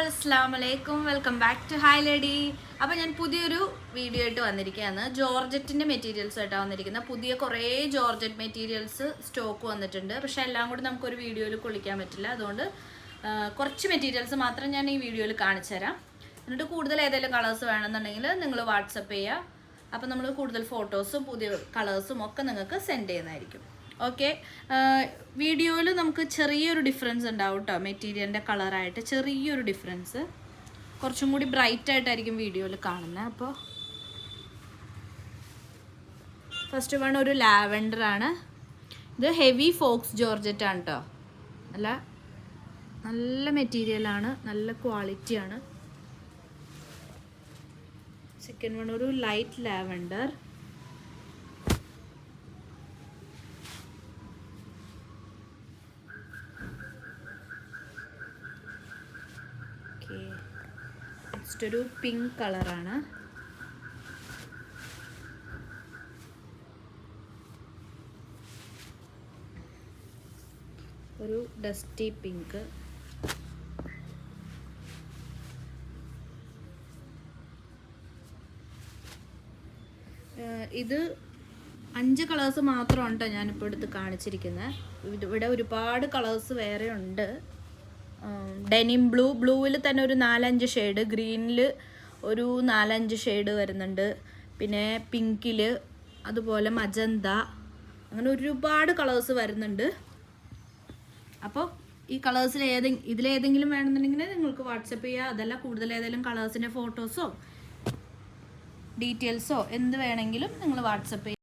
All അസ്സലാമലൈക്കും welcome back to hi lady. അപ്പോൾ ഞാൻ പുതിയൊരു വീഡിയോ ആയിട്ട് വന്നിരിക്കുകയാണ്. ജോർജറ്റിൻ്റെ മെറ്റീരിയൽസ് ആയിട്ടാണ് വന്നിരിക്കുന്നത്. പുതിയ കുറേ ജോർജറ്റ് മെറ്റീരിയൽസ് സ്റ്റോക്ക് വന്നിട്ടുണ്ട്. പക്ഷേ എല്ലാം കൂടി നമുക്കൊരു വീഡിയോയിൽ കൊള്ളിക്കാൻ പറ്റില്ല. അതുകൊണ്ട് കുറച്ച് മെറ്റീരിയൽസ് മാത്രം ഞാൻ ഈ വീഡിയോയിൽ കാണിച്ചു തരാം. എന്നിട്ട് കൂടുതൽ ഏതെങ്കിലും കളേഴ്സ് വേണമെന്നുണ്ടെങ്കിൽ നിങ്ങൾ വാട്സപ്പ് ചെയ്യുക. അപ്പോൾ നമ്മൾ കൂടുതൽ ഫോട്ടോസും പുതിയ കളേഴ്സും ഒക്കെ നിങ്ങൾക്ക് സെൻഡ് ചെയ്യുന്നതായിരിക്കും. ഓക്കെ, വീഡിയോയിൽ നമുക്ക് ചെറിയൊരു ഡിഫറൻസ് ഉണ്ടാവും കേട്ടോ. മെറ്റീരിയലിൻ്റെ കളറായിട്ട് ചെറിയൊരു ഡിഫറൻസ്, കുറച്ചും കൂടി ബ്രൈറ്റ് ആയിട്ടായിരിക്കും വീഡിയോയിൽ കാണുന്നത്. അപ്പോൾ ഫസ്റ്റ് വൺ ഒരു ലാവൻഡർ ആണ്. ഇത് ഹെവി ഫോക്സ് ജോർജറ്റ് ആണ് കേട്ടോ. നല്ല മെറ്റീരിയലാണ്, നല്ല ക്വാളിറ്റിയാണ്. സെക്കൻഡ് വൺ ഒരു ലൈറ്റ് ലാവൻഡർ. നെക്സ്റ്റ് ഒരു പിങ്ക് കളറാണ്. ഒരു ഡസ്റ്റി പിങ്ക്. ഇത് 5 കളേഴ്സ് മാത്രമാണ് കേട്ടോ ഞാനിപ്പോൾ എടുത്ത് കാണിച്ചിരിക്കുന്നത്. ഇവിടെ ഒരുപാട് കളേഴ്സ് വേറെ ഉണ്ട്. ഡെനിം ബ്ലൂവിൽ തന്നെ ഒരു 4-5 ഷെയ്ഡ്, ഗ്രീനിൽ ഒരു 4-5 ഷെയ്ഡ് വരുന്നുണ്ട്, പിന്നെ പിങ്കിൽ, അതുപോലെ മജന്ത, അങ്ങനെ ഒരുപാട് കളേഴ്സ് വരുന്നുണ്ട്. അപ്പോൾ ഈ കളേഴ്സിൽ ഇതിലേതെങ്കിലും വേണമെന്നുണ്ടെങ്കിൽ നിങ്ങൾക്ക് വാട്സപ്പ് ചെയ്യുക. അതല്ല കൂടുതൽ ഏതെങ്കിലും കളേഴ്സിൻ്റെ ഫോട്ടോസോ ഡീറ്റെയിൽസോ എന്ത് വേണമെങ്കിലും നിങ്ങൾ വാട്സപ്പ് ചെയ്യുക.